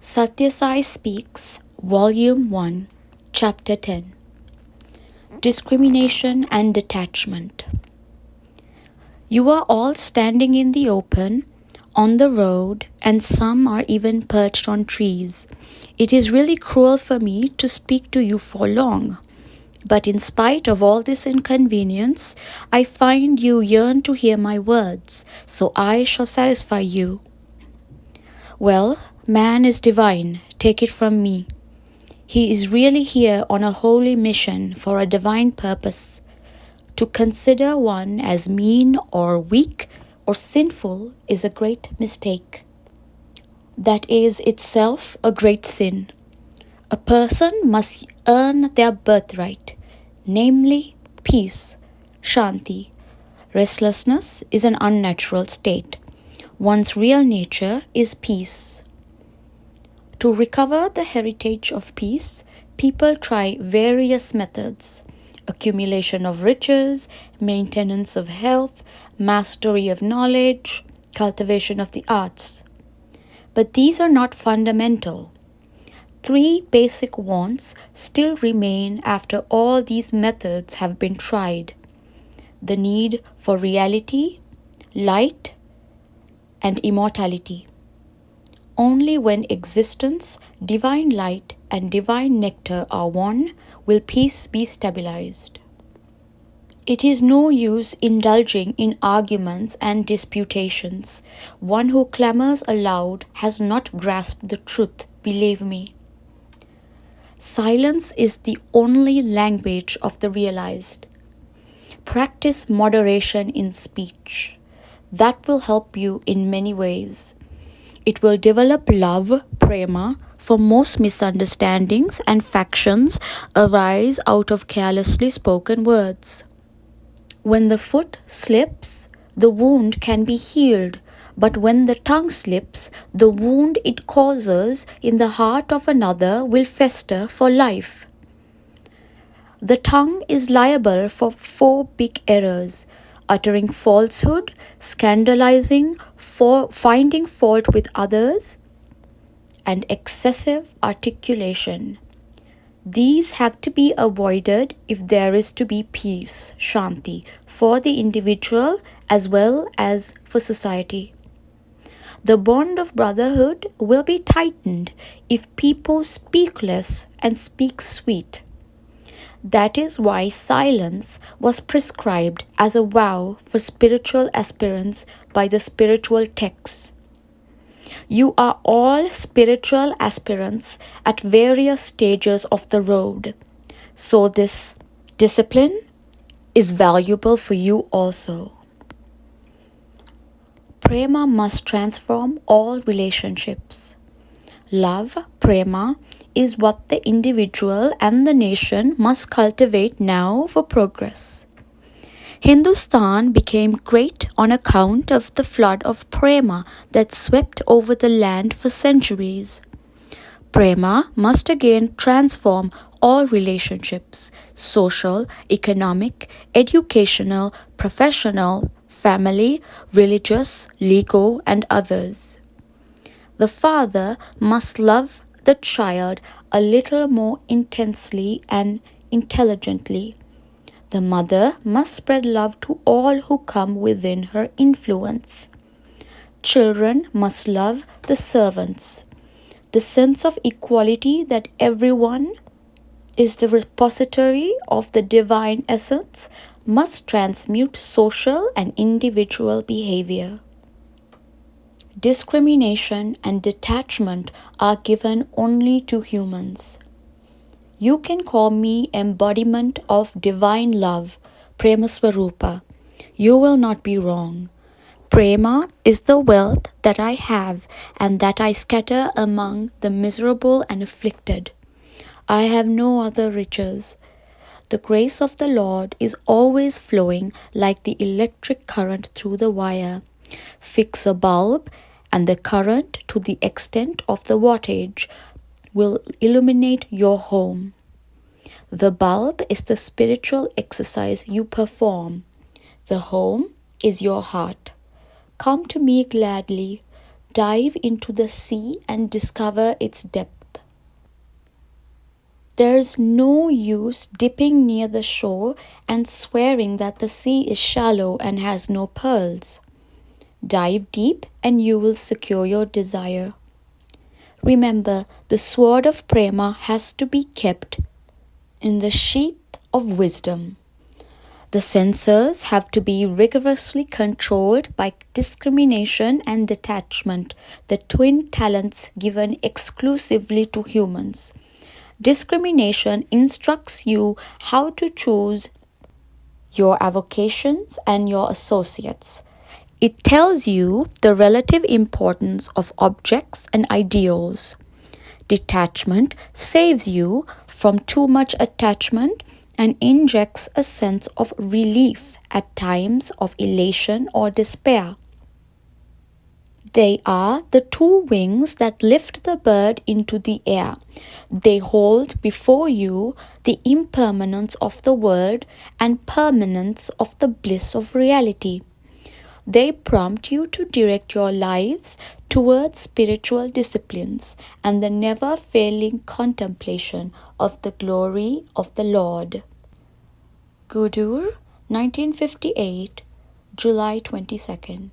Sathya Sai Speaks, Volume 1, Chapter 10. Discrimination and Detachment. You are all standing in the open, on the road, and some are even perched on trees. It is really cruel for me to speak to you for long. But in spite of all this inconvenience, I find you yearn to hear my words, so I shall satisfy you. Well, man is divine, take it from me. He is really here on a holy mission for a divine purpose. To consider one as mean or weak or sinful is a great mistake. That is itself a great sin. A person must earn their birthright, namely peace, shanti. Restlessness is an unnatural state. One's real nature is peace. To recover the heritage of peace, people try various methods: accumulation of riches, maintenance of health, mastery of knowledge, cultivation of the arts. But these are not fundamental. Three basic wants still remain after all these methods have been tried: the need for reality, light, and immortality. Only when existence, divine light, and divine nectar are one will peace be stabilized. It is no use indulging in arguments and disputations. One who clamors aloud has not grasped the truth, believe me. Silence is the only language of the realized. Practice moderation in speech. That will help you in many ways. It will develop love, prema, for most misunderstandings and factions arise out of carelessly spoken words. When the foot slips, the wound can be healed, but when the tongue slips, the wound it causes in the heart of another will fester for life. The tongue is liable for 4 big errors: uttering falsehood, scandalizing, finding fault with others, and excessive articulation. These have to be avoided if there is to be peace, shanti, for the individual as well as for society. The bond of brotherhood will be tightened if people speak less and speak sweet. That is why silence was prescribed as a vow for spiritual aspirants by the spiritual texts. You are all spiritual aspirants at various stages of the road, so this discipline is valuable for you also. Prema must transform all relationships. Love, prema, is what the individual and the nation must cultivate now for progress. Hindustan became great on account of the flood of prema that swept over the land for centuries. Prema must again transform all relationships: social, economic, educational, professional, family, religious, legal, and others. The father must love the child a little more intensely and intelligently. The mother must spread love to all who come within her influence. Children must love the servants. The sense of equality that everyone is the repository of the divine essence must transmute social and individual behavior. Discrimination and detachment are given only to humans. You can call me embodiment of divine love, Prema Swarupa. You will not be wrong. Prema is the wealth that I have and that I scatter among the miserable and afflicted. I have no other riches. The grace of the Lord is always flowing like the electric current through the wire. Fix a bulb, and the current, to the extent of the wattage, will illuminate your home. The bulb is the spiritual exercise you perform. The home is your heart. Come to me gladly. Dive into the sea and discover its depth. There's no use dipping near the shore and swearing that the sea is shallow and has no pearls. Dive deep and you will secure your desire. Remember, the sword of prema has to be kept in the sheath of wisdom. The senses have to be rigorously controlled by discrimination and detachment, the twin talents given exclusively to humans. Discrimination instructs you how to choose your avocations and your associates. It tells you the relative importance of objects and ideals. Detachment saves you from too much attachment and injects a sense of relief at times of elation or despair. They are the two wings that lift the bird into the air. They hold before you the impermanence of the world and permanence of the bliss of reality. They prompt you to direct your lives towards spiritual disciplines and the never-failing contemplation of the glory of the Lord. Gudur, 1958, July 22nd.